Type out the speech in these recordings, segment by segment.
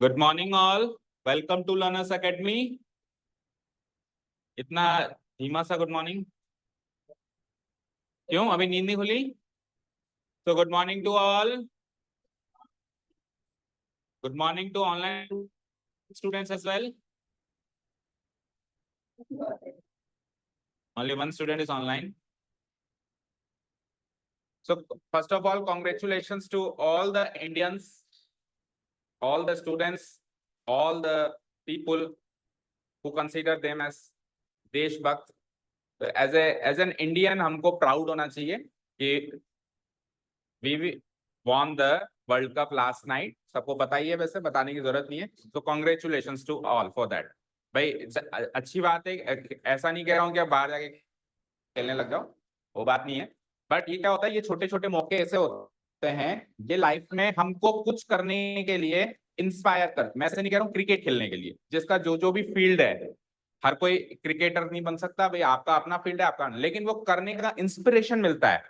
Good morning all, welcome to learners academy. इतना धीमा सा गुड मॉर्निंग क्यों? अभी नींद नहीं खुली? तो good morning to all, good morning to online students as well. Only one student is online. So first of all, congratulations to all the Indians, all the students, all the people who consider them as देशभक्त। As an Indian हमको proud होना चाहिए कि we won the world cup last night. सबको पता ही है, वैसे बताने की जरूरत नहीं है। तो congratulations to all for that. भाई अच्छी बात है, ऐसा नहीं कह रहा हूँ कि आप बाहर जाके खेलने लग जाओ, वो बात नहीं है। बट ये क्या होता है, ये छोटे छोटे मौके ऐसे होते हैं, ये लाइफ में हमको कुछ करने के लिए इंस्पायर कर। मैं ऐसे नहीं कह रहा हूँ क्रिकेट खेलने के लिए, जिसका जो जो भी फील्ड है, हर कोई क्रिकेटर नहीं बन सकता भाई, आपका अपना फील्ड है आपका, लेकिन वो करने का इंस्पिरेशन मिलता है।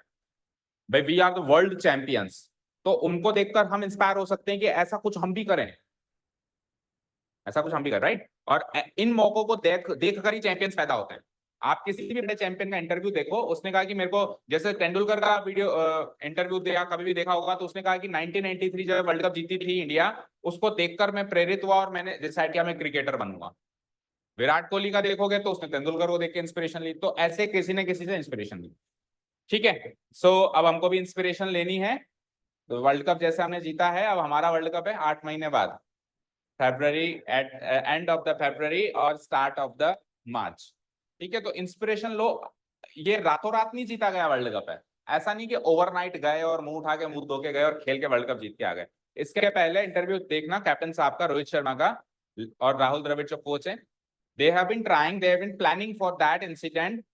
भाई we are the world champions, तो उनको देखकर हम इंस्पायर हो सकते हैं कि ऐसा कुछ हम भी करें, ऐसा कुछ हम भी करें, राइट। और इन मौकों को देख कर ही चैंपियंस पैदा होते हैं। आप किसी भी बड़े चैंपियन का इंटरव्यू देखो, उसने कहा कि मेरे को, जैसे तेंदुलकर का वीडियो इंटरव्यू देखा, कभी भी देखा होगा, तो उसने कहा कि 1993 जब वर्ल्ड कप जीती थी इंडिया, उसको देखकर मैं प्रेरित हुआ और मैंने डिसाइड किया मैं क्रिकेटर बनूंगा। विराट कोहली का देखोगे तो उसने तेंदुलकर को देख के इंस्पिरेशन ली। तो ऐसे किसी ने किसी से इंस्पिरेशन ली, ठीक है। सो अब हमको भी इंस्पिरेशन लेनी है। तो वर्ल्ड कप जैसे हमने जीता है, अब हमारा वर्ल्ड कप है 8 महीने बाद, February, at end of the February और स्टार्ट ऑफ द मार्च, ठीक है। तो इंस्पिरेशन लो। ये रातों रात नहीं जीता गया वर्ल्ड कप है, ऐसा नहीं कि ओवरनाइट गए और मुंह उठा के मुंह धो के गए और खेल के वर्ल्ड कप जीत के आ गए। इसके पहले इंटरव्यू देखना कैप्टन साहब का, रोहित शर्मा का और राहुल द्रविड़ जो कोच है, they have been trying, they have been planning for that incident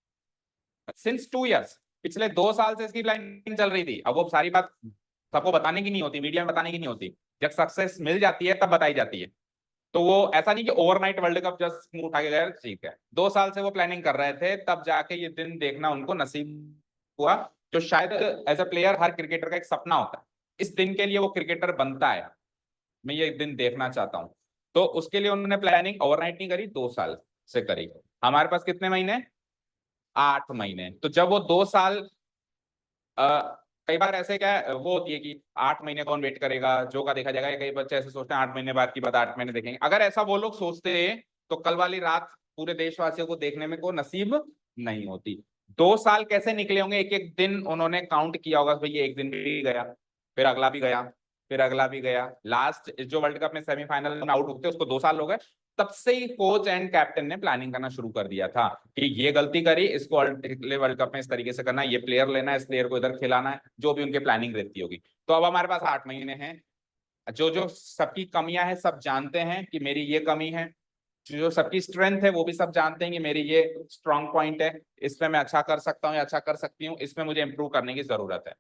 since 2 years। पिछले 2 साल से इसकी प्लानिंग चल रही थी। अब वो सारी बात सबको बताने की नहीं होती, मीडिया में बताने की नहीं होती, जब सक्सेस मिल जाती है तब बताई जाती है। तो वो ऐसा नहीं कि ओवरनाइट वर्ल्ड कप जस्ट मुंह उठा के गए, ठीक है। 2 साल से वो प्लानिंग कर रहे थे, तब जाके ये दिन देखना उनको नसीब हुआ, जो शायद एज अ प्लेयर हर क्रिकेटर का एक सपना होता है। इस दिन के लिए वो क्रिकेटर बनता है, मैं ये दिन देखना चाहता हूँ। तो उसके लिए उन्होंने प्लानिंग ओवरनाइट नहीं करी, 2 साल से करी। हमारे पास कितने महीने? 8 महीने। तो जब वो 2 साल, कई बार ऐसे क्या वो होती है कि 8 महीने कौन वेट करेगा, जो का देखा जाएगा। कई बच्चे ऐसे सोचते हैं 8 महीने बाद की बात 8 महीने देखेंगे। अगर ऐसा वो लोग सोचते तो कल वाली रात पूरे देशवासियों को देखने में को नसीब नहीं होती। 2 साल कैसे निकले होंगे, एक एक दिन उन्होंने काउंट किया होगा, भाई ये एक दिन भी गया, फिर अगला भी गया, फिर अगला भी गया। लास्ट जो वर्ल्ड कप में सेमीफाइनल में आउट होते उसको 2 साल हो गए। तब से ही कोच एंड कैप्टन ने प्लानिंग करना शुरू कर दिया था कि ये गलती करी, इसको अगले वर्ल्ड कप में इस तरीके से करना है, ये प्लेयर लेना है, इस प्लेयर को इधर खिलाना है, जो भी उनके प्लानिंग रहती होगी। तो अब हमारे पास 8 महीने हैं। जो जो सबकी कमियां हैं सब जानते हैं कि मेरी ये कमी है, जो सबकी स्ट्रेंथ है वो भी सब जानते हैं कि मेरी ये स्ट्रॉन्ग पॉइंट है, इसमें मैं अच्छा कर सकता हूँ या अच्छा कर सकती हूँ, इसमें मुझे इंप्रूव करने की जरूरत है,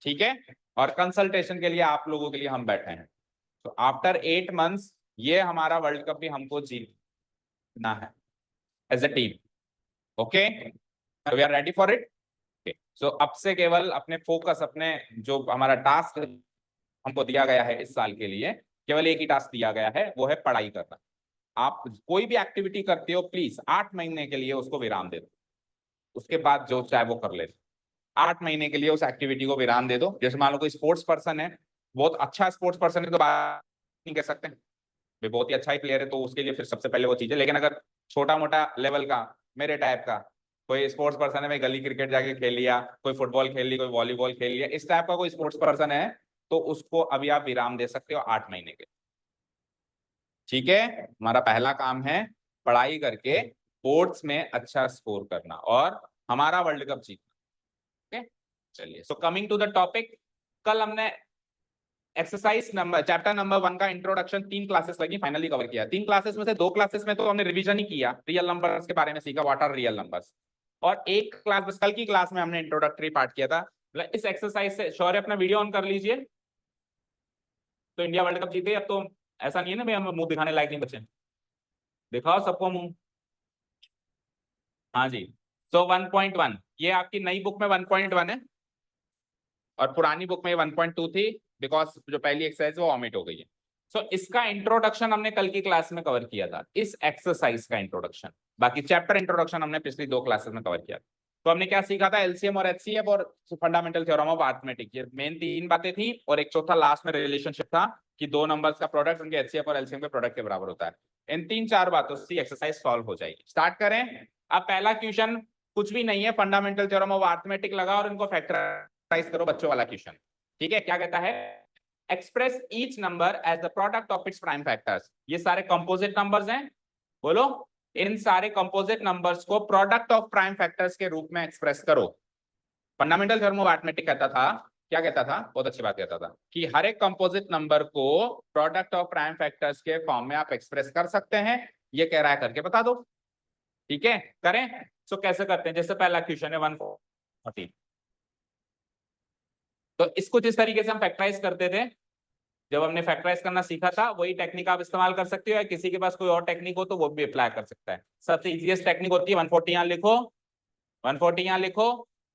ठीक है। और कंसल्टेशन के लिए आप लोगों के लिए हम बैठे हैं। तो आफ्टर 8 मंथ्स ये हमारा वर्ल्ड कप भी हमको जीतना है as a team. Okay, we are ready for it. So अब से केवल अपने फोकस, अपने जो हमारा टास्क हमको दिया गया है इस साल के लिए, केवल एक ही टास्क दिया गया है, वो है पढ़ाई करना। आप कोई भी एक्टिविटी करते हो, प्लीज 8 महीने के लिए उसको विराम दे दो, उसके बाद जो चाहे वो कर ले। 8 महीने के लिए उस एक्टिविटी को विराम दे दो। जैसे मान लो कोई स्पोर्ट्स पर्सन है, बहुत अच्छा स्पोर्ट्स पर्सन है, तो बात नहीं कह सकते वे बहुत ही अच्छा ही प्लेयर है, तो उसके लिए फिर सबसे पहले वो चीज है। लेकिन अगर छोटा मोटा लेवल का, मेरे टाइप का कोई स्पोर्ट्स पर्सन है, मैं गली क्रिकेट जाके खेल लिया, कोई फुटबॉल खेल ली, कोई वॉलीबॉल खेल लिया, इस टाइप का कोई स्पोर्ट्स पर्सन है, तो उसको अभी आप विराम दे सकते हो 8 महीने के, ठीक है। हमारा पहला काम है पढ़ाई करके स्पोर्ट्स में अच्छा स्कोर करना और हमारा वर्ल्ड कप जीतना। ओके, चलिए। So coming to the topic, कल हमने एक्सरसाइज नंबर चैप्टर नंबर 1 का इंट्रोडक्शन 3 क्लासेस लगी, फाइनली कवर किया। 3 क्लासेस में से 2 क्लासेस में तो हमने रिवीजन ही किया, रियल नंबर्स के बारे में सीखा, व्हाट आर रियल नंबर्स। और एक क्लास बस, कल की क्लास में हमने इंट्रोडक्टरी पार्ट किया था। इस एक्सरसाइज से शौर्य अपना वीडियो ऑन कर लीजिए। तो इंडिया वर्ल्ड कप जीते, अब तो ऐसा नहीं है ना भाई हम मुंह दिखाने लायक नहीं बचे, दिखाओ सबको मुंह। हाँ जी। सो 1.1 ये आपकी नई बुक में 1.1 है और पुरानी बुक में 1.2 थी। बिकॉज जो पहली एक्सरसाइज वो ऑमिट हो गई है। सो इसका इंट्रोडक्शन हमने कल की क्लास में कवर किया था, इस एक्सरसाइज का इंट्रोडक्शन। बाकी चैप्टर इंट्रोडक्शन हमने पिछली 2 क्लासेस में कवर किया। तो हमने क्या सीखा था, एलसीएम और एचसीएफ और फंडामेंटल थ्योरम ऑफ अरिथमेटिक, ये मेन 3 बातें थी, और एक चौथा लास्ट में रिलेशनशिप था कि 2 नंबर्स का प्रोडक्ट उनके एचसीएफ और एलसीएम के प्रोडक्ट के बराबर होता है। इन 3-4 बातों से एक्सरसाइज सॉल्व हो जाएगी। स्टार्ट करें। अब पहला क्वेश्चन कुछ भी नहीं है, फंडामेंटल थ्योरम ऑफ अरिथमेटिक लगा और इनको फैक्टराइज करो, बच्चों वाला क्वेश्चन। ठीक है, क्या कहता है, express each number as the product of its prime factors. ये सारे कंपोजिट नंबर्स हैं, बोलो, इन सारे कंपोजिट नंबर्स को प्रोडक्ट ऑफ प्राइम फैक्टर्स के रूप में एक्सप्रेस करो। फंडामेंटल थ्योरम ऑफ अरिथमेटिक कहता था, क्या कहता था, बहुत अच्छी बात कहता था कि हर एक कंपोजिट नंबर को प्रोडक्ट ऑफ प्राइम फैक्टर्स के फॉर्म में आप एक्सप्रेस कर सकते हैं। ये कह रहा है, करके बता दो। ठीक है, करें। सो कैसे करते हैं, जैसे पहला क्वेश्चन है 140, तो इसको जिस तरीके से हम फैक्टराइज करते थे, जब हमने फैक्टराइज करना सीखा था, वही टेक्निक आप इस्तेमाल कर सकते हो, या किसी के पास कोई और टेक्निक हो तो वो भी अप्लाई कर सकता है। सबसे इजीएस्ट टेक्निक होती है 140 यहाँ लिखो, 140 यहाँ लिखो,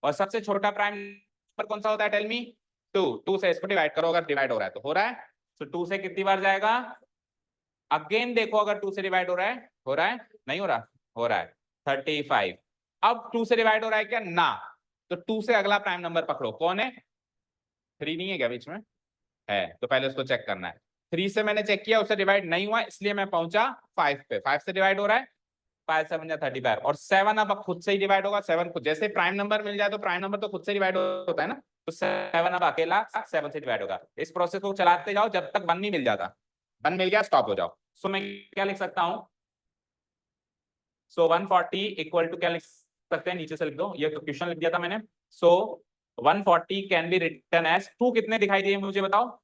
और सबसे छोटा प्राइम नंबर कौन सा होता है, टेल मी। 2 से इसको डिवाइड करो, अगर डिवाइड हो रहा है तो हो रहा है। तो 2 से कितनी बार जाएगा, अगेन देखो, अगर 2 से डिवाइड हो रहा है, हो रहा है, नहीं हो रहा, हो रहा है, 35। अब 2 से डिवाइड हो रहा है क्या, ना, तो 2 से अगला प्राइम नंबर पकड़ो, कौन है, 3 नहीं है क्या बीच में, है, तो पहले उसको चेक करना है। 3 से मैंने चेक किया, उससे डिवाइड नहीं हुआ, इसलिए मैं पहुंचा 5 पे। 5 से डिवाइड हो रहा है, 5 7 या 35, और 7 अब खुद से ही डिवाइड होगा। 7 खुद, जैसे प्राइम नंबर मिल जाए तो प्राइम नंबर तो खुद से डिवाइड होता है ना, तो 7 अब अकेला 7 से डिवाइड होगा। इस प्रोसेस को चलाते जाओ जब तक 1 नहीं मिल जाता, 1 मिल गया स्टॉप हो जाओ। सो मैं क्या लिख सकता हूँ, सो 140 इक्वल टू क्या लिख सकते हैं, नीचे से लिख दो, ये क्वेश्चन लिख दिया था मैंने। सो 140 कैन बी रिटन एज, 2 कितने दिखाई दिए मुझे बताओ,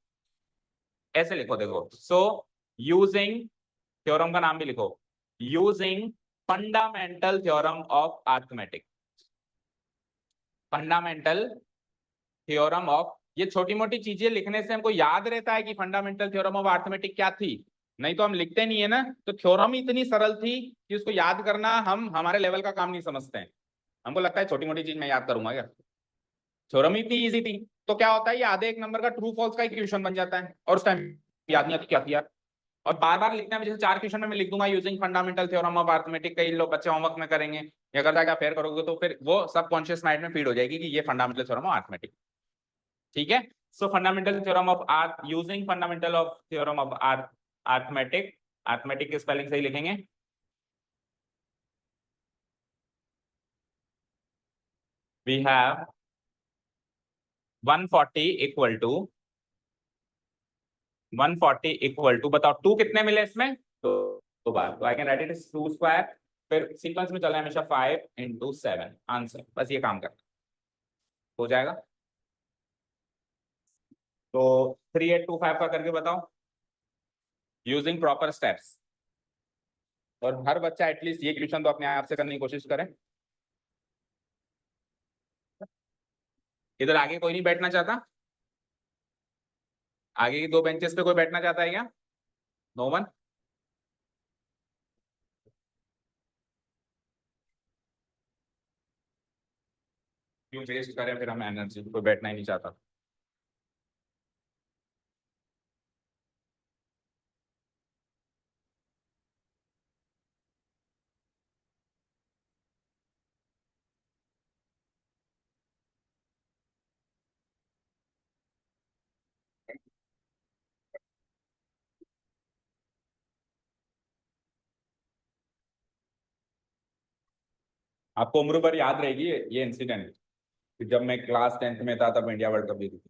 ऐसे लिखो, देखो, सो यूजिंग, थ्योरम का नाम भी लिखो, using fundamental theorem of arithmetic, fundamental theorem of, ये छोटी मोटी चीजें लिखने से हमको याद रहता है कि फंडामेंटल थ्योरम ऑफ अरिथमेटिक क्या थी, नहीं तो हम लिखते नहीं है ना। तो थ्योरम ही इतनी सरल थी कि उसको याद करना हम हमारे लेवल का काम नहीं समझते हैं। हमको लगता है छोटी मोटी चीज मैं याद करूंगा क्या, थ्योरम ही इतनी इजी थी। तो क्या होता है, ये आधे एक नंबर का ट्रू फॉल्स का इक्वेशन बन जाता है, और उस टाइम याद नहीं आती क्या थी यार। और बार बार लिखना है, जैसे 4 क्वेश्चन में मैं लिख दूंगा using fundamental theorem of arithmetic, कई लोग बच्चे होमवर्क में करेंगे, या अगर जाकर फेयर करोगे तो फिर वो सबकॉन्शियस माइंड में फीड हो जाएगी कि ये फंडामेंटल थ्योरम ऑफ अरिथमेटिक। ठीक है, so fundamental theorem of arith, using fundamental of theorem of arithmetic, arithmetic की स्पेलिंग सही लिखेंगे, we have 140 equal to, 140 equal to, बताओ 2 कितने मिले इसमें, तो बार, तो I can write it is 2 square, फिर सीक्वेंस में चला है हमेशा 5 into 7 आंसर, बस ये काम करना हो जाएगा। तो 3825 का करके बताओ, यूजिंग प्रॉपर स्टेप्स। और हर बच्चा एटलीस्ट ये क्वेश्चन तो अपने आप से करने की कोशिश करे। इधर आगे कोई नहीं बैठना चाहता, आगे की 2 बेंचेस पे कोई बैठना चाहता है क्या, नो वन। क्यों वेस्ट करें फिर हम एनर्जी, कोई बैठना ही नहीं चाहता। आपको उम्र भर याद रहेगी ये इंसिडेंट, कि जब मैं क्लास 10th में था तब इंडिया वर्ल्ड कप जीती थी।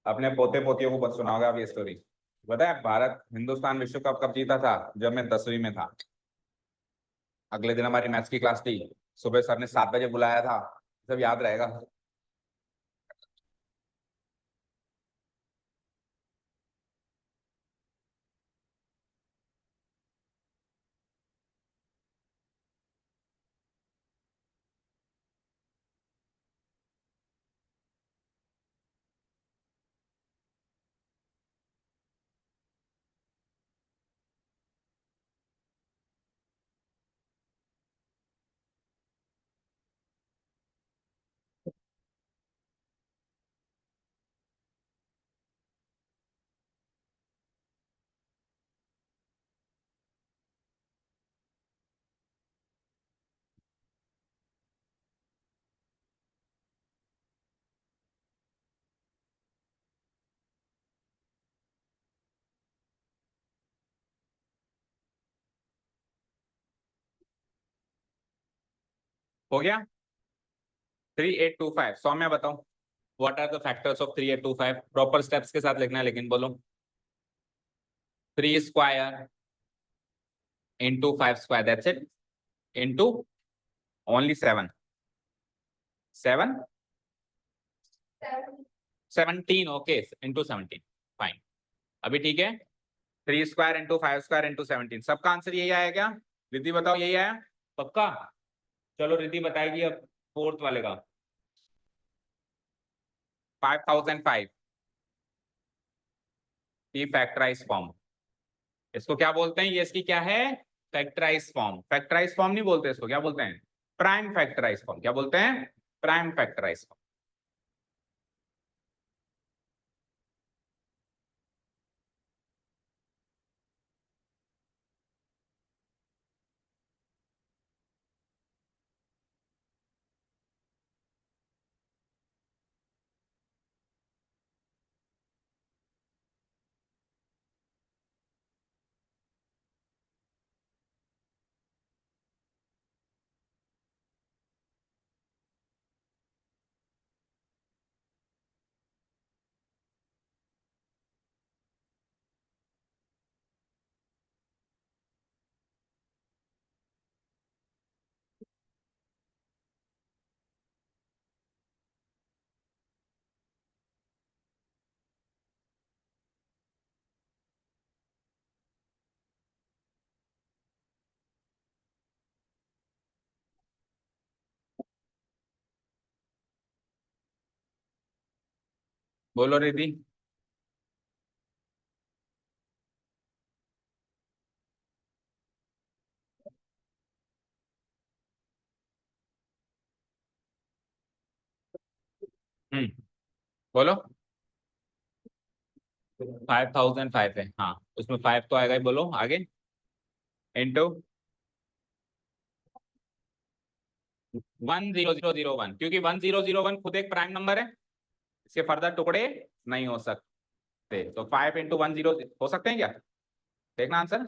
अपने पोते पोतियों को बस सुनाओगे आप ये स्टोरी। पता है भारत हिंदुस्तान विश्व कप कब जीता था, जब मैं 10वीं में था। अगले दिन हमारी मैथ्स की क्लास थी, सुबह सर ने 7 बजे बुलाया था, सब याद रहेगा। हो गया 3825। सौम्या बताओ what are the factors of 3825? Proper steps के साथ लिखना है लेकिन बोलो। 3 square into 5 square, that's it, into only 7 7 17, okay, into 17, fine. अभी ठीक है, 3 स्क्वायर इंटू 5 स्क्वायर इंटू 17, सबका आंसर यही आया क्या? रिद्धि बताओ यही आया पक्का? चलो रिद्धि बताएगी अब फोर्थ वाले का। 5005 की फैक्टराइज फॉर्म, इसको क्या बोलते हैं? ये इसकी क्या है? Factorise form. फैक्टराइज फॉर्म नहीं बोलते इसको, क्या बोलते हैं? Prime factorize form. क्या बोलते हैं? Prime factorize form. बोलो रिद्धि। बोलो। 5005 है, हाँ उसमें 5 तो आएगा ही, बोलो आगे। इंटू 10001, क्योंकि 1001 खुद एक प्राइम नंबर है, इसके फर्दर टुकड़े नहीं हो सकते, तो 5 इंटू 10 हो सकते हैं क्या? देखना आंसर,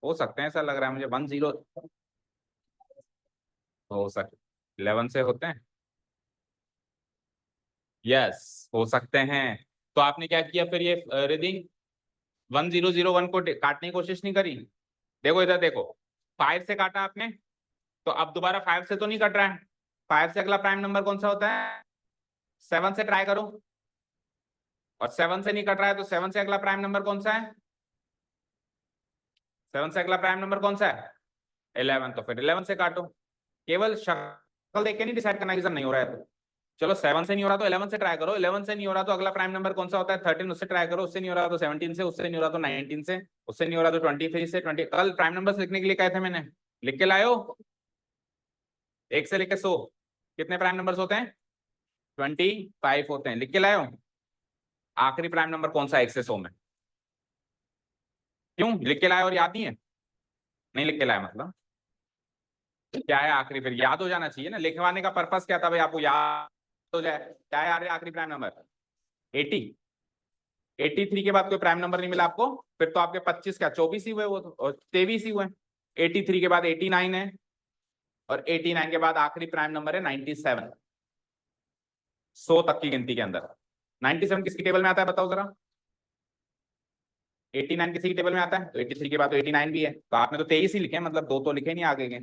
हो सकते हैं, ऐसा लग रहा है मुझे 10 हो सकते, 11 से होते हैं, यस हो सकते हैं। तो आपने क्या किया फिर ये रिद्धि? 1001 को काटने की कोशिश नहीं करी? देखो इधर देखो, 5 से काटा आपने, तो अब दोबारा 5 से तो नहीं कट रहा है। 5 से अगला प्राइम नंबर कौन सा होता है? 7 से ट्राई करो, और 7 से नहीं कट रहा है, तो 7 से अगला प्राइम नंबर कौन सा है? 7 से अगला प्राइम नंबर कौन सा है? 11, तो फिर 11 से काटो। केवल शक्ल देख के नहीं डिसाइड करना कि सर नहीं हो रहा है तो। चलो 7 से नहीं हो रहा तो 11 से ट्राई करो, 11 से नहीं हो रहा तो अगला प्राइम नंबर कौन सा होता है? 13, उससे ट्राई करो, उससे नहीं हो रहा तो 17 से, उससे नहीं हो रहा तो 19 से, उससे नहीं हो रहा तो 23 से, 20। कल प्राइम नंबर्स लिखने के लिए कहे थे मैंने, लिख के लायो? 1 से लेकर 100 कितने प्राइम नंबर्स होते हैं? 25 होते हैं, लिख के लायो? आखिरी प्राइम नंबर कौन सा है 1 से 100 में? क्यों लिख के लाए और याद नहीं है? नहीं लिख के लाया मतलब क्या है आखिरी? फिर याद हो जाना चाहिए ना, लिखवाने का पर्पस क्या था भाई? आपको याद हो जाए। क्या है आखिरी प्राइम नंबर? 80। 83 के बाद कोई प्राइम नंबर नहीं मिला आपको? फिर तो आपके 25 क्या 24 ही हुए वो तो, और 23 ही हुए। 83 के बाद 89 है, और 89 के बाद आखिरी प्राइम नंबर है 97। 100 तक की गिनती के अंदर 97 किसकी टेबल में आता है बताओ जरा? 89 किसी की टेबल में आता है? तो 83 के बाद तो 89 भी है, तो आपने तो 23 ही लिखे, मतलब दो तो लिखे नहीं आगे के।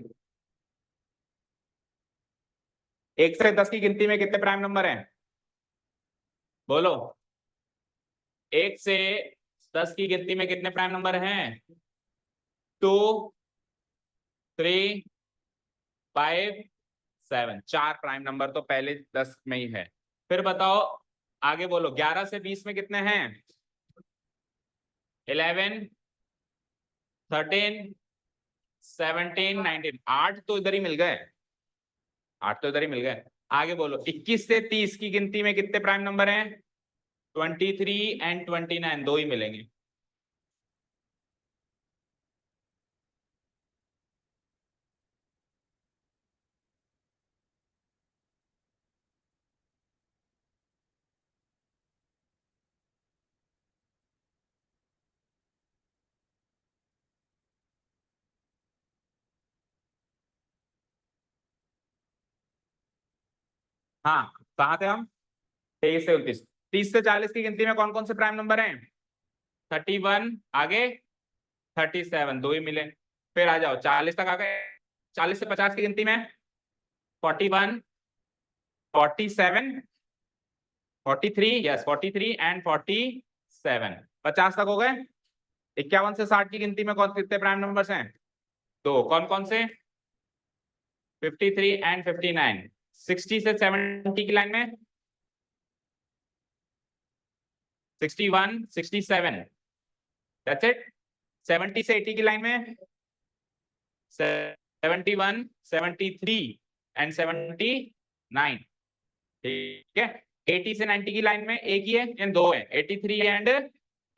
1 से 10 की गिनती में कितने प्राइम नंबर हैं? बोलो। 1 से 10 की गिनती में कितने प्राइम नंबर हैं? 2, 3, 5, 7, 4 प्राइम नंबर तो पहले 10 में ही है। फिर बताओ आगे बोलो, 11 से 20 में कितने हैं? 11, 13, 17, 19, 8 तो इधर ही मिल गए, 8 तो इधर ही मिल गए। आगे बोलो, 21 से 30 की गिनती में कितने प्राइम नंबर हैं? 23 एंड 29, दो ही मिलेंगे। हाँ, कहाँ थे हम? 23 से 29। 30 से 40 की गिनती में कौन कौन से प्राइम नंबर हैं? 31, आगे 37, दो ही मिले। फिर आ जाओ 40 तक आ गए। 40 से 50 की गिनती में 41, 47, 43, यस 43 एंड 47, 50 तक हो गए। 51 से 60 की गिनती में कौन कितने प्राइम नंबर्स हैं? दो, कौन कौन से? 53 एंड 59। 60 से 70 की लाइन में 61, 67, दैट्स इट। 70 से 80 की लाइन में 71, 73 एंड 79, ठीक है। 80 से 90 की लाइन में एक ही है, इन दो है, 83 एंड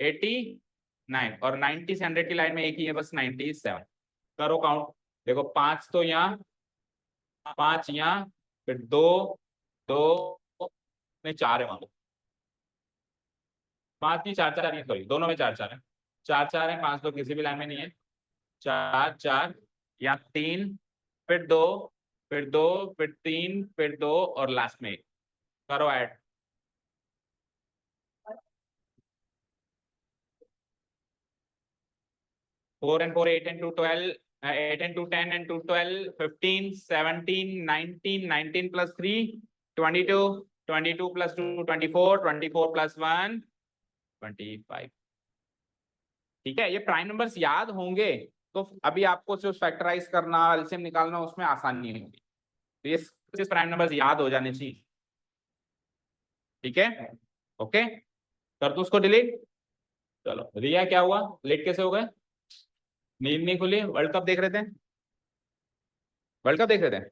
89, और 90 से 100 की लाइन में एक ही है, बस 97। करो काउंट, देखो 5 तो यहाँ, 5 यहाँ, फिर 2, 2 में 4 है, मान लो 5 की 4 4 सॉरी दोनों में 4 4 है, 4 4 है, 5 तो किसी भी लाइन में नहीं है, 4 4, यहाँ 3, फिर 2, फिर 2, फिर 3, फिर 2 और लास्ट में 1। करो add. 4 and 4, 8 and 2, 12, 8 and 2, 10 and 2, 12, 15, 17, 19, 19 plus 3, 22, 22 plus 2, 24, 24 plus 1, 25। ठीक है, ये प्राइम नंबर्स याद होंगे तो अभी आपको जो फैक्टराइज करना, एलसीएम निकालना, उसमें आसानी होगी। तो ये प्राइम नंबर्स याद हो जाने चाहिए, ठीक है। ओके, कर दो उसको डिलीट। चलो, रिया क्या हुआ, लेट कैसे हो गए? नींद नहीं खुली? वर्ल्ड कप देख रहे थे? वर्ल्ड कप देख रहे थे?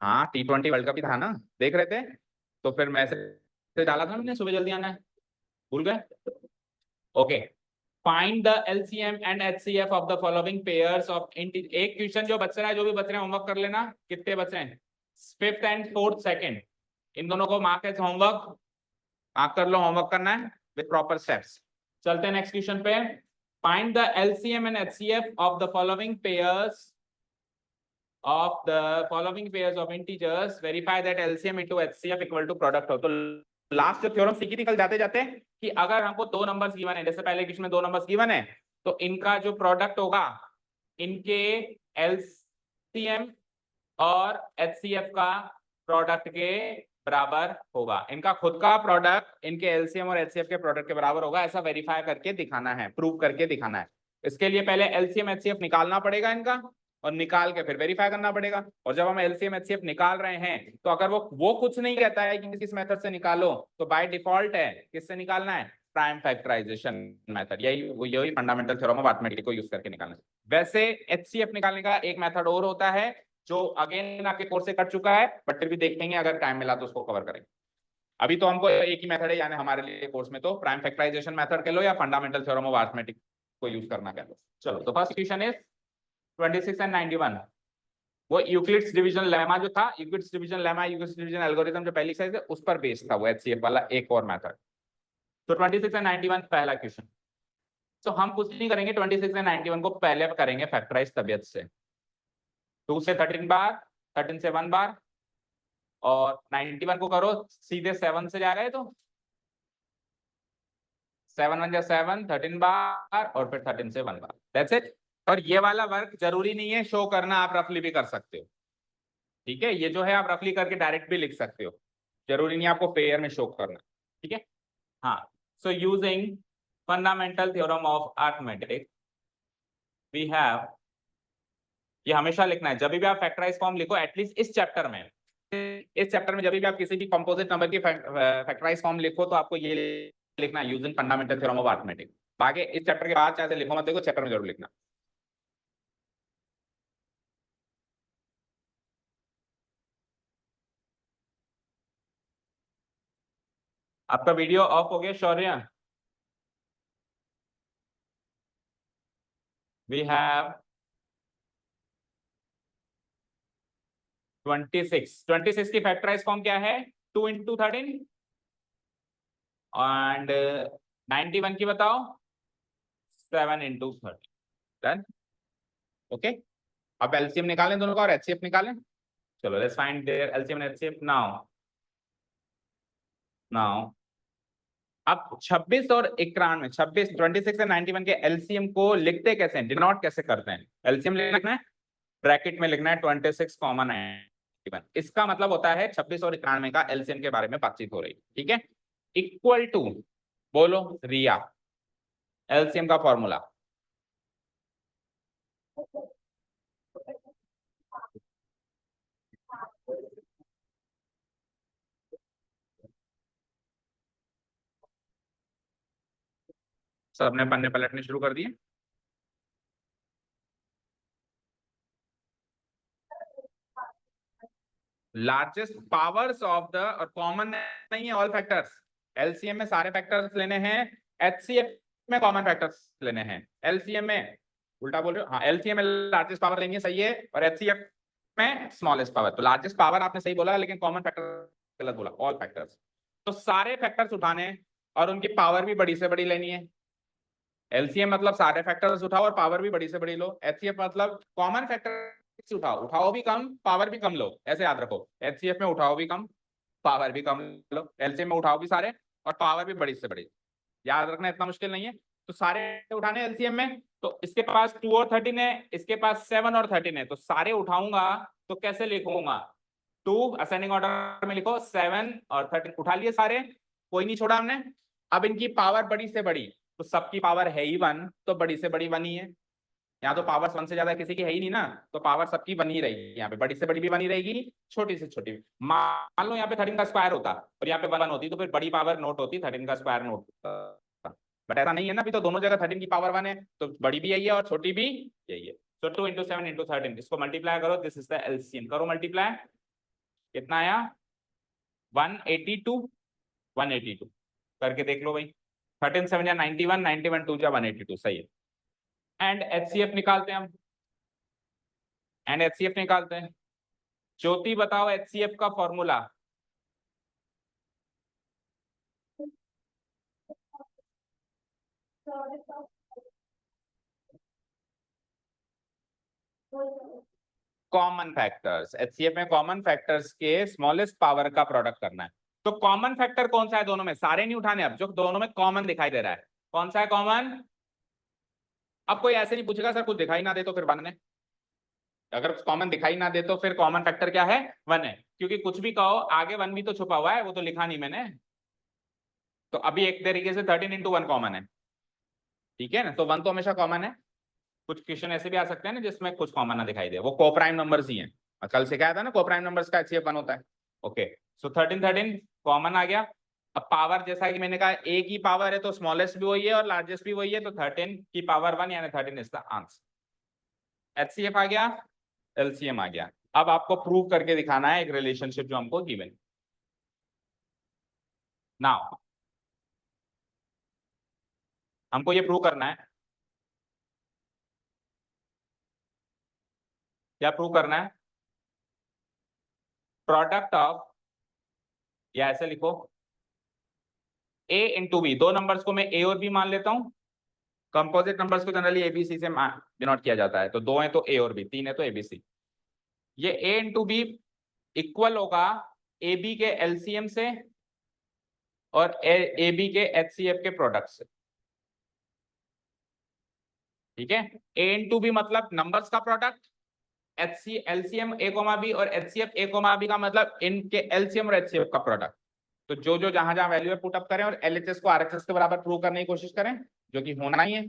हाँ, T20 वर्ल्ड कप ही था ना, देख रहे थे? तो फिर मैसेज डाला था मैंने, सुबह जल्दी आना है, भूल गए? Okay, find the LCM and HCF of the following pairs of एक क्वेश्चन जो बच रहा है, जो भी बच रहे हैं होमवर्क कर लेना। कितने बच रहे हैं? 5th एंड 4th सेकंड, इन दोनों को मार्क एज होमवर्क, मार्क कर लो, होमवर्क करना है विद प्रॉपर स्टेप्स। चलते हैं नेक्स्ट क्वेश्चन पे। Find the LCM and HCF of the following pairs of the following pairs of integers, verify that LCM into HCF equal to product हो। तो last जो theorem सीखी थी कल जाते जाते, कि अगर हमको दो नंबर्स गिवन है, जैसे पहले क्वेश्चन में दो नंबर्स गिवन है, तो इनका जो प्रोडक्ट होगा, इनके LCM और HCF का प्रोडक्ट के बराबर होगा। इनका खुद का प्रोडक्ट इनके LCM और HCF के प्रोडक्ट के बराबर होगा, ऐसा वेरीफाई करके दिखाना है, प्रूव करके दिखाना है। इसके लिए पहले LCM HCF निकालना पड़ेगा इनका, और निकाल के फिर वेरीफाई करना पड़ेगा। और जब हम LCM HCF निकाल रहे हैं, तो अगर वो कुछ नहीं कहता है कि किस मेथड से निकालो, तो बाय डिफॉल्ट है किससे निकालना है? Prime factorization method. यही फंडामेंटल थ्योरम ऑफ अरिथमेटिक को यूज करके निकालना है। वैसे HCF निकालने का एक मेथड और होता है, जो अगेन आपके कोर्स से कट चुका है, बट फिर भी देखेंगे, अगर टाइम मिला तो उसको कवर करेंगे। अभी तो हमको एक ही मेथड है, यानी हमारे लिए कोर्स में तो प्राइम फैक्टराइजेशन मेथड कह लो या फंडामेंटल थ्योरम ऑफ अरिथमेटिक को यूज करना कह लो। चलो, तो फर्स्ट क्वेश्चन इज 26 एंड 91। वो यूक्लिड्स डिवीजन लेमा जो था, Euclid's division lemma, Euclid's division algorithm जो पहली साइज है, उस पर बेस्ड था वो HCF वाला एक और मेथड। तो 26 एंड 91 पहला क्वेश्चन। तो हम कुछ नहीं करेंगे, 26 एंड 91 को पहले करेंगे फैक्टराइज तबियत से। 2 से 13 बार, 13 से 1 बार, और 91 को करो सीधे 7 से जा रहे, तो 7 1 7, 13 बार, और फिर 13 से 1 बार, दैट्स इट। और ये वाला वर्क जरूरी नहीं है शो करना, आप रफली भी कर सकते हो, ठीक है। ये जो है आप रफली करके डायरेक्ट भी लिख सकते हो, जरूरी नहीं आपको पेयर में शो करना, ठीक है। हाँ, so using fundamental theorem of arithmetic we have, ये हमेशा लिखना है जब भी आप फैक्टराइज फॉर्म लिखो, एटलीस्ट इस चैप्टर में, इस चैप्टर में जब भी आप किसी भी कंपोजिट नंबर की फैक्टराइज फॉर्म लिखो, तो आपको ये लिखना है using fundamental theorem of arithmetic. बाकी इस चैप्टर के बाद चाहे लिखो मत, देखो चैप्टर में जरूर लिखना। आपका वीडियो ऑफ हो गया शौर्य। वी हैव 26 की फैक्टराइज फॉर्म क्या है? 2 into 13 एंड 91 की बताओ 7 into 30। Done, okay. अब एलसीएम निकालें दोनों का और एचसीएफ निकालें। चलो, let's find their LCM and HCF now. Now अब 26 और 91, 26, 26 और 91 के एलसीएम को लिखते कैसे हैं, डिनोट कैसे करते हैं? एलसीएम लिखना है, ब्रैकेट में लिखना है 26 कॉमन 91। इसका मतलब होता है 26 और 91 का एलसीएम के बारे में बातचीत हो रही, ठीक है। इक्वल टू, बोलो रिया, एलसीएम का फॉर्मूला। सबने पन्ने पलटने शुरू कर दिए? लार्जेस्ट पावर्स ऑफ द, और कॉमन नहीं है ऑल फैक्टर्स, एलसीएम में सारे फैक्टर्स लेने हैं, एचसीएफ में कॉमन फैक्टर्स लेने हैं। एलसीएम में उल्टा बोल रहे हो, हाँ एलसीएम में लार्जेस्ट पावर लेंगे, सही है, और एचसीएफ में स्मॉलेस्ट पावर। तो लार्जेस्ट पावर आपने सही बोला, लेकिन कॉमन फैक्टर गलत बोला, ऑल फैक्टर्स। तो सारे फैक्टर्स उठाने हैं और उनकी पावर भी बड़ी से बड़ी लेनी है। एलसीएम मतलब सारे फैक्टर्स उठाओ और पावर भी बड़ी से बड़ी लो। एचसीएफ मतलब कॉमन फैक्टर उठाओ, उठाओ भी कम, पावर भी कम लो, ऐसे याद रखो। एचसीएफ में उठाओ भी कम, पावर भी कम लो। एलसीएम में उठाओ भी सारे और पावर भी बड़ी से बड़ी। याद रखना, इतना मुश्किल नहीं है। तो सारे उठाने एलसीएम में, तो इसके पास 2 और 13 है, इसके पास 7 और 13 है, तो सारे उठाऊंगा तो कैसे लिखूंगा? 2 असेंडिंग ऑर्डर में लिखो, 7 और 13 उठा लिए सारे, कोई नहीं छोड़ा हमने। अब इनकी पावर बड़ी से बड़ी, तो सबकी पावर है ही 1, तो बड़ी से बड़ी 1 ही है। यहाँ तो पावर 1 से ज्यादा किसी की है ही नहीं ना, तो पावर सबकी 1 ही रहेगी। यहाँ पे बड़ी से बड़ी भी 1 ही रहेगी, छोटी से छोटी भी। मान लो यहाँ पे 13 का स्क्वायर होता और यहाँ पे 1 होती, तो फिर बड़ी पावर नोट होती, 13 का स्क्वायर नोट होता। बट ऐसा नहीं है ना, अभी तो दोनों जगह 13 की पावर 1 है, तो बड़ी भी यही है और छोटी भी यही है। तो 2 × 7 × 13, इसको मल्टीप्लाई करो, दिस इज द एलसीएम, करो मल्टीप्लाई। कितना आया? 182, 182 करके देख लो भाई। 13 7 या 91, 91 2 जा 182, सही है। एंड एचसीएफ निकालते हैं हम, एंड एचसीएफ निकालते हैं। ज्योति बताओ एचसीएफ का फॉर्मूला। कॉमन फैक्टर्स, एचसीएफ में कॉमन फैक्टर्स के स्मॉलेस्ट पावर का प्रोडक्ट करना है। तो कॉमन फैक्टर कौन सा है दोनों में? सारे नहीं उठाने, अब जो दोनों में कॉमन दिखाई दे रहा है, कौन सा है कॉमन? अब कोई ऐसे नहीं पूछेगा सर कुछ दिखाई ना दे तो फिर 1 है। अगर कॉमन दिखाई ना दे तो फिर कॉमन फैक्टर क्या है? 1 है। क्योंकि कुछ भी कहो, आगे 1 भी तो छुपा हुआ है, वो तो लिखा नहीं मैंने। तो अभी एक तरीके से 13 × 1 कॉमन है, ठीक है ना, तो 1 तो हमेशा कॉमन है। कुछ क्वेश्चन ऐसे भी आ सकते हैं ना जिसमें कुछ कॉमन ना दिखाई दे, वो कोप्राइम नंबर्स ही हैं। कल सिखाया था ना, कोप्राइम नंबर्स का एचसीएफ 1 होता है। ओके, सो 13 13 कॉमन आ गया। अब पावर, जैसा कि मैंने कहा, ए की पावर है तो स्मॉलेस्ट भी वही है और लार्जेस्ट भी वही है, तो 13 की पावर 1 यानी 13 इज द आंसर। एचसीएफ आ गया, एलसीएम आ गया। अब आपको प्रूव करके दिखाना है एक रिलेशनशिप जो हमको गिवन। नाउ हमको ये प्रूव करना है, क्या प्रूव करना है? प्रोडक्ट ऑफ, या ऐसे लिखो, ए इंटू बी, दो नंबर्स को मैं ए और बी मान लेता हूं। कंपोजिट नंबर्स को जनरली एबीसी से डिनोट किया जाता है, तो 2 है तो ए और बी, 3 है तो एबीसी। ये ए इंटू बी इक्वल होगा ए बी के एलसीएम से और ए बी के एचसीएफ के प्रोडक्ट से, ठीक है। ए इंटू बी मतलब नंबर्स का प्रोडक्ट, एचसी एलसीएम ए कोमा बी और एचसीएफ ए कोमा बी का मतलब इनके एलसीएम और एचसीएफ का प्रोडक्ट। तो जो जो जहां जहां वैल्यू है पुट अप करें और एलएचएस को आरएचएस के बराबर प्रूव करने की कोशिश करें, जो कि होना ही है।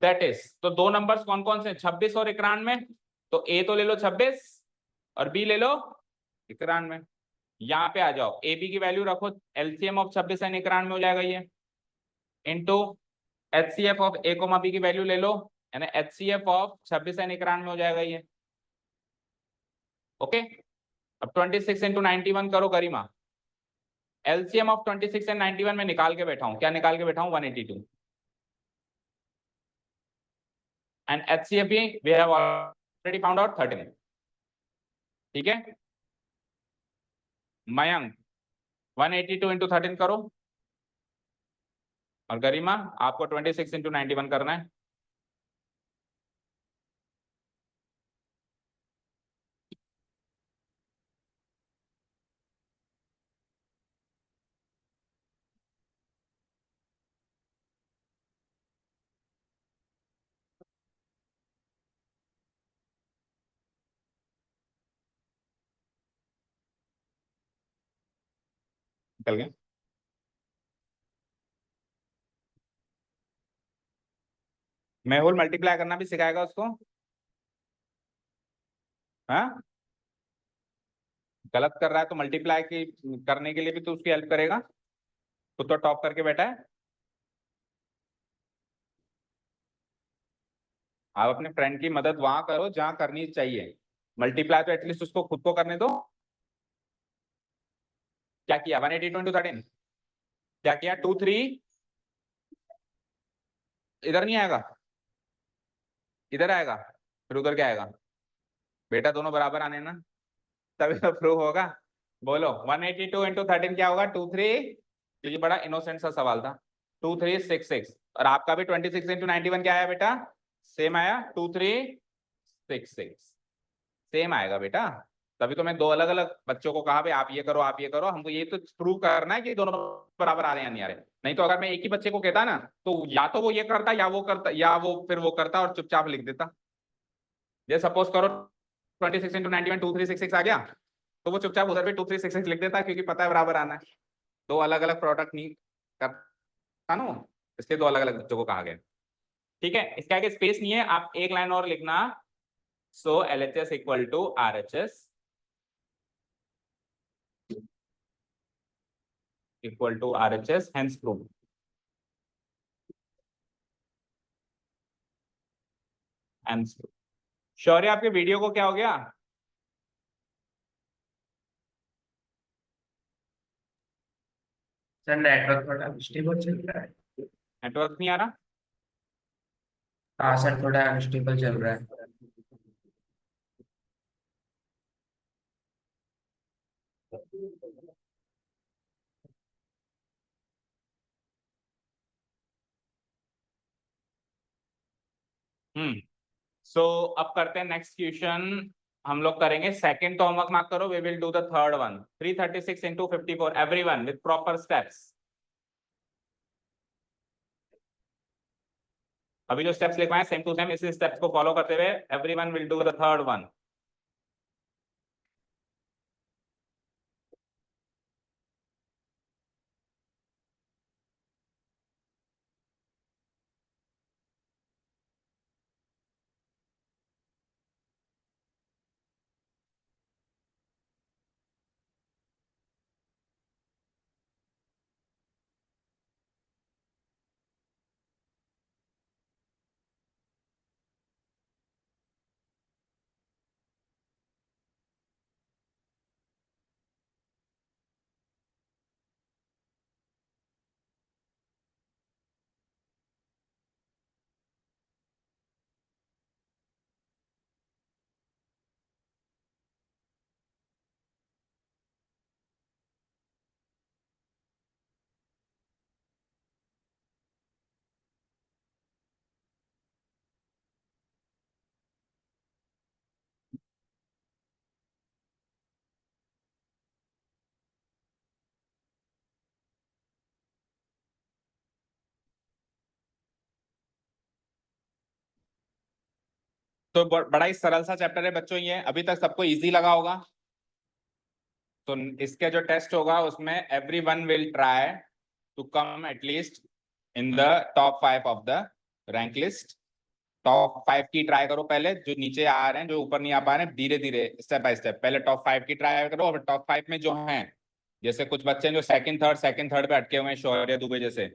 दैट इज, तो दो नंबर्स कौन कौन से? 26 और 91। तो ए तो ले लो 26 और बी ले लो 91। यहाँ पे आ जाओ, ए बी की वैल्यू रखो, एलसीएम ऑफ 26 एंड 91 हो जाएगा ये, into HCF of a comma b की वैल्यू ले लो, यानी एचसीएफ ऑफ 26 एंड 91 हो जाएगा ये। ओके, अब 26 × 91 करो गरिमा। एलसीएम ऑफ 26 एंड 91 में निकाल के बैठा हूं, क्या निकाल के बैठा हूं? 182। एंड एचसीएफ भी we have already found out 13, ठीक है। मयंक 182 × 13 करो, और गरिमा आपको 26 × 91 करना है। निकल गया। मेहुल मल्टीप्लाई करना भी सिखाएगा उसको। हाँ, गलत कर रहा है तो मल्टीप्लाई की करने के लिए भी तो उसकी हेल्प करेगा। खुद तो टॉप करके बैठा है। आप अपने फ्रेंड की मदद वहां करो जहां करनी चाहिए। मल्टीप्लाई तो एटलीस्ट उसको खुद को करने दो। क्या किया 182 इंटू 13? क्या किया 2 3? इधर नहीं आएगा, इधर आएगा, फिर उधर क्या आएगा? बेटा दोनों बराबर आने ना, तभी तो प्रूव होगा। बोलो 182 इंटू 13 क्या होगा? 2 3। तो ये बड़ा इनोसेंट सा सवाल था। 2 3 6 6। और आपका भी 26 इंटू 91 क्या आया बेटा? सेम आया 2 3 6 6। सेम आएगा बेटा। तभी तो मैं दो अलग अलग बच्चों को कहा भाई आप ये करो आप ये करो, हमको ये तो प्रूव करना है कि दोनों बराबर आ रहे हैं या नहीं आ रहे। नहीं तो अगर मैं एक ही बच्चे को कहता ना, तो या तो वो ये करता या वो करता, या वो फिर वो करता और चुपचाप लिख देता। ये सपोज करो 26 इंटू 91 2366 आ गया, तो वो चुपचाप उधर भी 2366 लिख देता, क्योंकि पता है बराबर आना है। दो अलग अलग प्रोडक्ट नहीं करता ना, इसलिए दो अलग अलग बच्चों को कहा गया। ठीक है, इसका आगे स्पेस नहीं है, आप एक लाइन और लिखना। So LHS equal to RHS equal to RHS hence prove. Hence prove. Shaurya आपके वीडियो को क्या हो गया? सर नेटवर्क थोड़ा अनस्टेबल चल रहा है। नेटवर्क नहीं आ रहा? हाँ सर, थोड़ा अनस्टेबल चल रहा है। हम्म। सो अब करते हैं नेक्स्ट क्वेश्चन। हम लोग करेंगे सेकंड, तो होमवर्क मार्क करो। We will do the third one. 336 into 54 everyone with proper steps. अभी जो स्टेप्स लिखवाए सेम टू सेम इसी स्टेप्स को फॉलो करते हुए everyone will do the third one. तो बड़ा ही सरल सा चैप्टर है बच्चों, ये अभी तक सबको इजी लगा होगा। तो इसके जो टेस्ट होगा उसमें everyone will try to come at least in the top 5 of the rank list. Top 5 की ट्राई करो पहले, जो नीचे आ रहे हैं जो ऊपर नहीं आ पा रहे हैं, धीरे धीरे स्टेप बाय स्टेप पहले टॉप 5 की ट्राई करो। और टॉप 5 में जो हैं, जैसे कुछ बच्चे हैं जो सेकंड थर्ड पे अटके हुए हैं, शौर्य दुबे जैसे,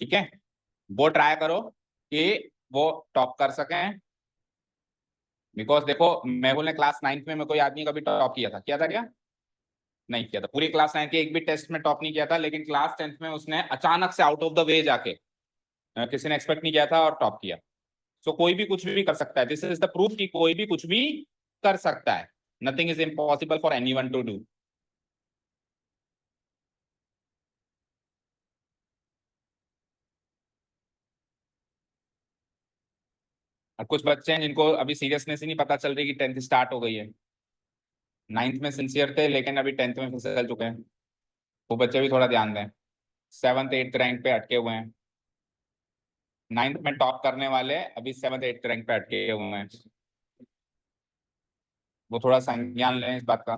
ठीक है, वो ट्राई करो कि वो टॉप कर सकें। बिकॉज देखो, मेहुल ने क्लास 9th में मेरे को याद नहीं कभी टॉप किया था, किया था क्या? नहीं किया था। पूरी क्लास 9 के एक भी टेस्ट में टॉप नहीं किया था, लेकिन क्लास 10th में उसने अचानक से आउट ऑफ द वे जाके, किसी ने एक्सपेक्ट नहीं किया था, और टॉप किया। सो कोई भी कुछ भी कर सकता है। दिस इज द प्रूफ कि कोई भी कुछ भी कर सकता है। Nothing is impossible for anyone to do. और कुछ बच्चे हैं जिनको अभी सीरियसनेस ही नहीं पता चल रही कि 10th स्टार्ट हो गई है। 9th में सिंसियर थे, लेकिन अभी 10th में फिसल चुके हैं। वो बच्चे भी थोड़ा ध्यान दें। 7th 8th रैंक पे अटके हुए हैं। 9th में टॉप करने वाले अभी 7th 8th रैंक पे अटके हुए हैं। वो थोड़ा संज्ञान लें इस बात का।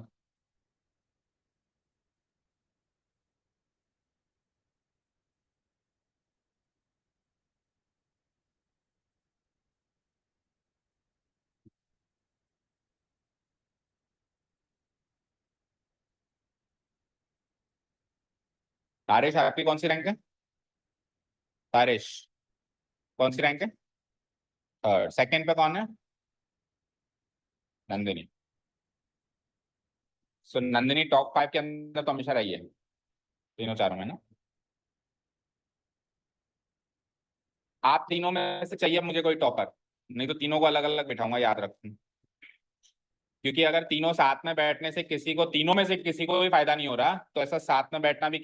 तारिश आपकी कौन सी रैंक है? तारिश कौन सी रैंक है? थर्ड। सेकंड पे कौन है? नंदिनी। सो नंदिनी टॉप 5 के अंदर तो हमेशा रही है, तीनों चारों में ना। आप तीनों में से चाहिए मुझे कोई टॉपर, नहीं तो तीनों को अलग अलग बिठाऊंगा, याद रखूं। क्योंकि अगर तीनों साथ में बैठने से किसी को, तीनों में से किसी को भी फायदा नहीं हो रहा, तो ऐसा साथ में बैठना भी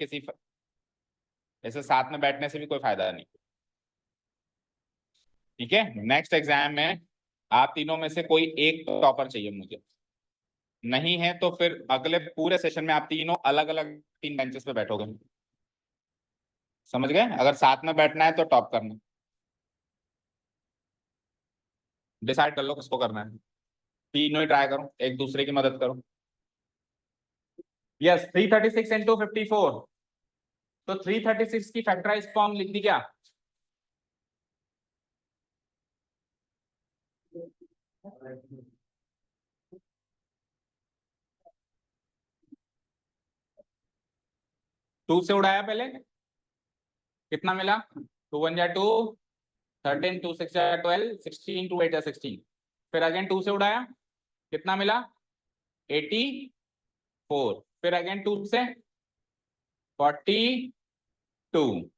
ऐसे साथ में बैठने से भी कोई फायदा नहीं। ठीक है, नेक्स्ट एग्जाम में आप तीनों में से कोई एक टॉपर चाहिए मुझे, नहीं है तो फिर अगले पूरे सेशन में आप तीनों अलग अलग 3 बेंचेस पे बैठोगे। समझ गए? अगर साथ में बैठना है तो टॉप करना, डिसाइड कर लो किसको करना है। तीनों ही ट्राई करो, एक दूसरे की मदद करो। यस, 336 इंटू 54, तो 336 की फैक्टराइज फॉर्म लिख दी क्या? टू से उड़ाया पहले, कितना मिला? 2 1 जा 2, 13, 2 6 जा 12, 16, 2 8 जा 16। फिर अगेन 2 से उड़ाया, कितना मिला? 84। फिर अगेन 2 से 42।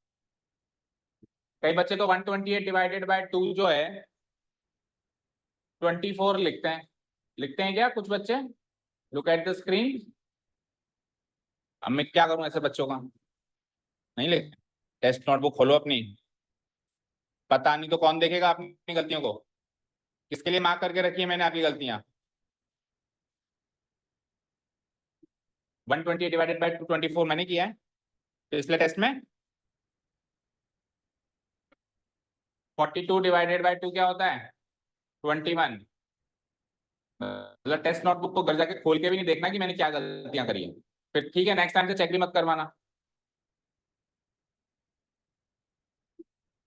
कई बच्चे तो 128 डिवाइडेड बाय 2 जो है 24 लिखते हैं क्या कुछ बच्चे? Look at the screen. अब मैं क्या करूं ऐसे बच्चों का? नहीं लिखते? टेस्ट नोटबुक खोलो अपनी। पता नहीं तो कौन देखेगा अपनी गलतियों को? किसके लिए मार्क करके रखी है मैंने आपकी गलतियां? 120 डिवाइडेड बाय 224 मैंने किया है पिछले टेस्ट में। 42 डिवाइडेड बाय 2 क्या होता है? 21। मतलब टेस्ट नोटबुक को घर जाके खोल के भी नहीं देखना कि मैंने क्या गलतियां करी है। फिर ठीक है, नेक्स्ट टाइम से चेक भी मत करवाना।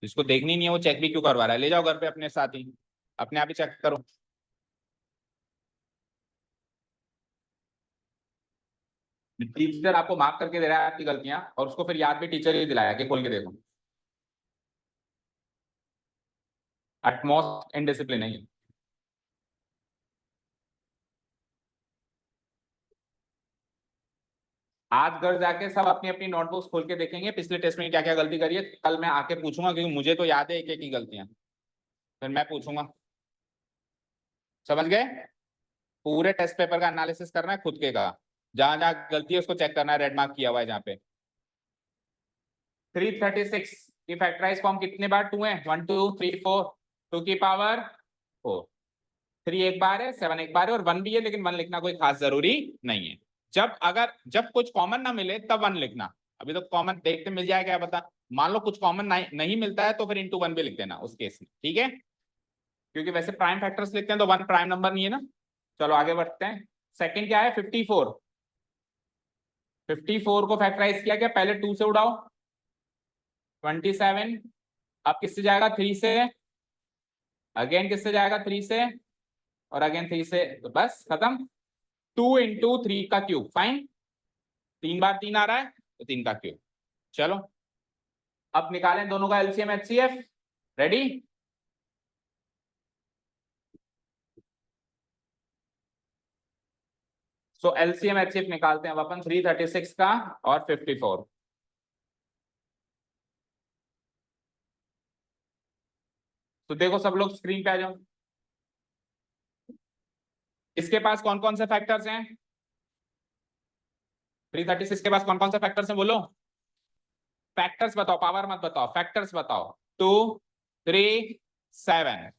जिसको देखनी नहीं है वो चेक भी क्यों करवा रहा है? ले जाओ घर पे अपने साथ ही, अपने आप ही चेक करो। टीचर आपको मार्क करके दे रहा है आपकी गलतियां, और उसको फिर याद भी टीचर ही दिलाया कि खोल के देखो। एटमोस्ट इनडिसिप्लिन है ये। आज घर जाके सब अपनी अपनी नोटबुक्स खोल के देखेंगे पिछले टेस्ट में क्या क्या गलती करी है। कल मैं आके पूछूंगा, क्योंकि मुझे तो याद है एक एक की गलतियां, फिर मैं पूछूंगा। समझ गए? पूरे टेस्ट पेपर का एनालिसिस करना है खुद के का, जहां जहां गलती है उसको चेक करना है, रेड मार्क किया हुआ है जहां पे। 336 की फैक्टराइज फॉर्म कितने बार 2 है? 1 2 3 4, 2 की पावर 4। 3 एक बार है, 7 एक बार है, और 1 भी है, लेकिन 1 लिखना कोई खास जरूरी नहीं है। जब कुछ कॉमन ना मिले तब 1 लिखना। अभी तो कॉमन देखते मिल जाए क्या पता। मान लो कुछ कॉमन नहीं मिलता है तो फिर इंटू 1 भी लिख देना उस केस में, ठीक है? क्योंकि वैसे प्राइम फैक्टर्स लिखते हैं तो 1 प्राइम नंबर नहीं है ना। चलो आगे बढ़ते हैं। सेकंड क्या है? 54। 54 को फैक्टराइज किया क्या? पहले 2 से उड़ाओ, 27। अब किससे जाएगा? 3 से। अगेन किससे जाएगा? 3 से, और अगेन 3 से, तो बस खत्म। 2 इंटू 3 का क्यूब, फाइन। 3 बार 3 आ रहा है तो 3 का क्यूब। चलो अब निकालें दोनों का एलसीएम एचसीएफ। रेडी? सो एलसीएम एचसीएफ निकालते हैं अब अपन 336 का और 54। तो देखो सब लोग स्क्रीन पे आ जाओ। इसके पास कौन कौन से फैक्टर्स हैं? 336 के पास कौन कौन से फैक्टर्स हैं बोलो? फैक्टर्स बताओ, पावर मत बताओ, फैक्टर्स बताओ। 2 3 7।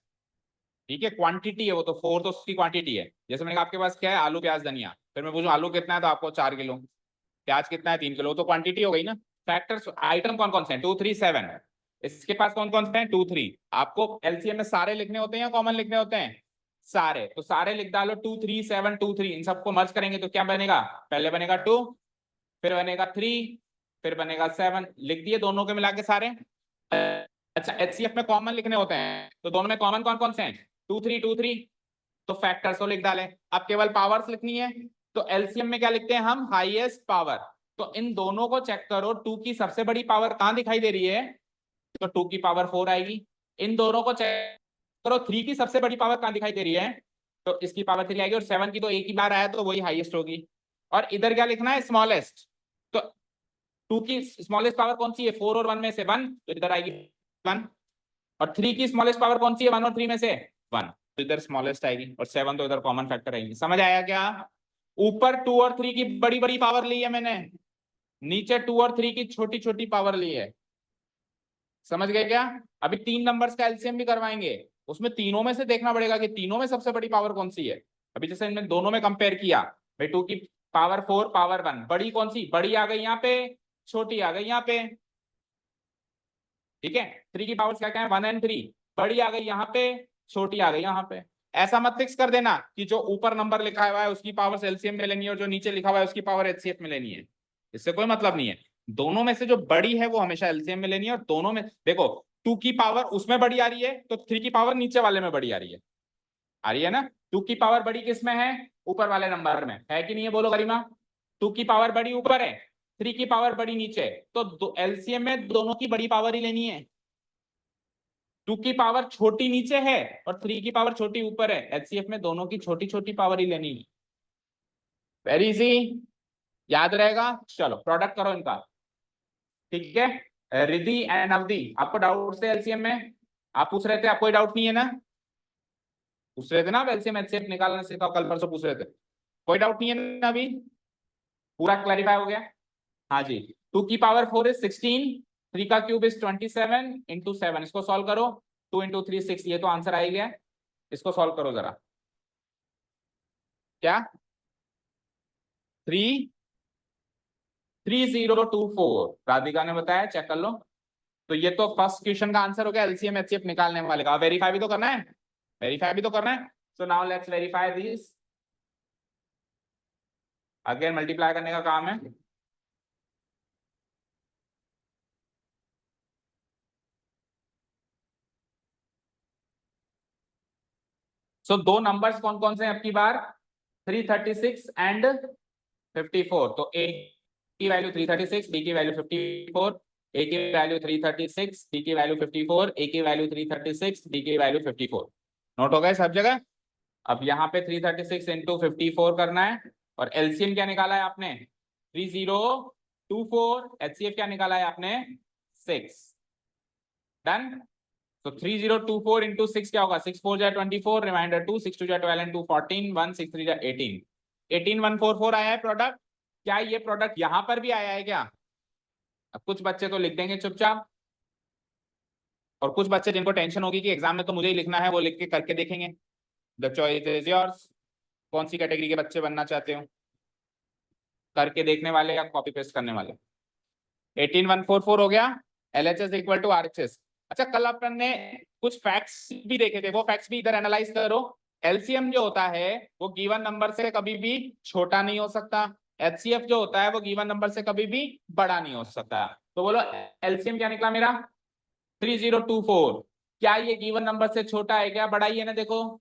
ठीक है, क्वांटिटी है वो तो, 4 तो उसकी क्वांटिटी है। जैसे मैंने कहा आपके पास क्या है? आलू प्याज धनिया, फिर मैं पूछूं आलू कितना है तो आपको 4 किलो, प्याज कितना है 3 किलो, तो क्वांटिटी हो गई ना। फैक्टर्स आइटम कौन कौन से हैं? 2 3 7। इसके पास कौन कौन से हैं? 2 3। आपको एलसीएम में सारे लिखने होते हैं या कॉमन लिखने होते हैं? सारे, तो सारे लिख डालो। 2 3 7 2 3, इन सबको मर्ज करेंगे तो क्या बनेगा? पहले बनेगा 2, फिर बनेगा 3, फिर बनेगा 7। लिख दिए दोनों के मिला के सारे। अच्छा, एचसीएफ में कॉमन लिखने होते हैं, तो दोनों में कॉमन कौन कौन से हैं? 2 3 2 3, तो फैक्टर्स को लिख डालें। अब केवल पावर्स लिखनी है, तो एलसीएम में क्या लिखते हैं हम? Highest power. तो इन दोनों को चेक करो, 2 की सबसे बड़ी पावर कहाँ दिखाई दे रही है, तो 2 की पावर 4 आएगी। इन दोनों को चेक करो, 3 की सबसे बड़ी पावर कहाँ दिखाई दे रही है, तो इसकी पावर 3 आएगी, और 7 की तो एक ही बार आया तो वही हाईएस्ट होगी। और इधर क्या लिखना है, स्मॉलेस्ट। तो 2 की स्मॉलेस्ट पावर कौन सी है, 4 और 1 में से 1, तो इधर आएगी 1। और 3 की स्मॉलेस्ट पावर कौन सी है, 1 और 3 में से 1, तो इधर स्मॉलेस्ट आएगी, और 7 तो इधर कॉमन फैक्टर आएगी। समझ आया क्या? ऊपर 2 और 3 की बड़ी बड़ी पावर ली है मैंने, नीचे 2 और 3 की छोटी छोटी पावर ली है। समझ गए क्या? अभी 3 नंबर्स का एलसीएम भी करवाएंगे, उसमें तीनों में से देखना पड़ेगा कि तीनों में सबसे बड़ी पावर कौन सी है। अभी जैसे इनमें दोनों में कंपेयर किया, भाई 2 की पावर 4 पावर 1, बड़ी कौन सी, बड़ी आ गई यहाँ पे, छोटी आ गई यहाँ पे। ठीक है, 3 की पावर क्या क्या है, 1 और 3, बड़ी आ गई यहाँ पे, छोटी आ गई यहाँ पे। ऐसा मत फिक्स कर देना कि जो ऊपर नंबर लिखा हुआ है उसकी पावर एलसीएम में लेनी है, और जो नीचे लिखा हुआ है उसकी पावर एचसीएफ में लेनी है। इससे कोई मतलब नहीं है। दोनों में से जो बड़ी है वो हमेशा एलसीएम में लेनी है, और दोनों में देखो 2 की पावर उसमें बड़ी आ रही है, तो 3 की पावर नीचे वाले में बड़ी आ रही है ना। 2 की पावर बड़ी किस में है, ऊपर वाले नंबर में है कि नहीं है, बोलो गरिमा। 2 की पावर बड़ी ऊपर है, 3 की पावर बड़ी नीचे है, तो एलसीएम में दोनों की बड़ी पावर ही लेनी है। 2 की पावर छोटी नीचे है और 3 की पावर छोटी ऊपर है, एचसीएफ में दोनों की छोटी छोटी पावर ही लेनी है। वेरी इजी, याद रहेगा। चलो प्रोडक्ट करो इनका। ठीक है, रिद्धि एंड अवधि, आपको डाउट है एलसीएम में, आप पूछ रहे थे, आपको डाउट नहीं है ना, पूछ रहे थे ना आप एलसीएम एचसीएफ निकालने से, कल परसों पूछ रहे थे, कोई डाउट नहीं है ना अभी, पूरा क्लैरिफाई हो गया। हाँ जी, 2 की पावर 4 इज 16, 3 का क्यूब इज 27 इंटू 7, इसको सॉल्व करो, 2 इंटू 3 6, ये तो आंसर आ ही गया। इसको सॉल्व करो जरा, क्या 3024 राधिका ने बताया, चेक कर लो। तो ये तो फर्स्ट क्वेश्चन का आंसर हो गया एलसीएम एचसीएफ निकालने वाले का। वेरीफाई भी तो करना है, वेरीफाई भी तो करना है। So now let's verify this. Again multiply करने का काम है। सो दो नंबर्स कौन कौन से हैं आपकी बार, 336 एंड 54। तो ए की वैल्यू 336, बी की वैल्यू 54, ए की वैल्यू 336, बी की वैल्यू 54, ए की वैल्यू 336, बी की वैल्यू 54। नोट हो गए सब जगह। अब यहाँ पे 336 इंटू 54 करना है, और एलसीएम क्या निकाला है आपने, 3024, एचसीएफ क्या निकाला है आपने, 6। डन। तो 3024 इंटू 6 क्या होगा, 6 4 जा 24, रिमाइंडर 2, 6 2 जा 12 एंड 2 14, 1 6 3 जा 18, 18144 आया है प्रोडक्ट। क्या ये प्रोडक्ट यहां पर भी आया है क्या? अब कुछ बच्चे तो लिख देंगे चुपचाप, और कुछ बच्चे जिनको टेंशन होगी कि एग्जाम में तो मुझे ही लिखना है, वो लिख के करके देखेंगे। द चॉइस इज योर्स, कौन सी कैटेगरी के बच्चे बनना चाहते हो, करके देखने वाले या कॉपी पेस्ट करने वाले। 18144 हो गया, LHS इक्वल टू RHS। अच्छा, कल अपन ने कुछ फैक्ट्स भी देखे थे, वो फैक्ट्स भी इधर एनालाइज करो। एलसीएम जो होता है वो गिवन नंबर से कभी भी छोटा नहीं हो सकता, एचसीएफ जो होता है वो गिवन नंबर से कभी भी बड़ा नहीं हो सकता। तो बोलो एलसीएम क्या निकला मेरा, 3024। क्या ये गिवन नंबर से छोटा है क्या, बड़ा ही है ना, देखो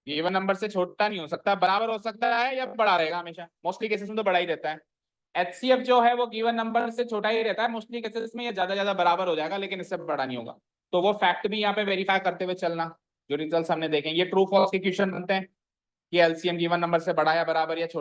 गिवन नंबर से छोटा नहीं हो सकता, बराबर हो सकता है या बड़ा रहेगा, हमेशा मोस्टली केसेस में तो बड़ा ही रहता है। एचसीएफ जो है वो गिवन नंबर से छोटा ही रहता है, मोस्टली केसेस में ये ज्यादा बराबर हो जाएगा, लेकिन इससे बड़ा नहीं होगा। तो वो फैक्ट भी यहाँ पे वेरीफाई करते हुए चलना, जो रिजल्ट हमने देखे। ये ट्रू फॉल्स के क्वेश्चन बनते हैं कि एलसीएम गिवन नंबर से बड़ा या बराबर या छोटा।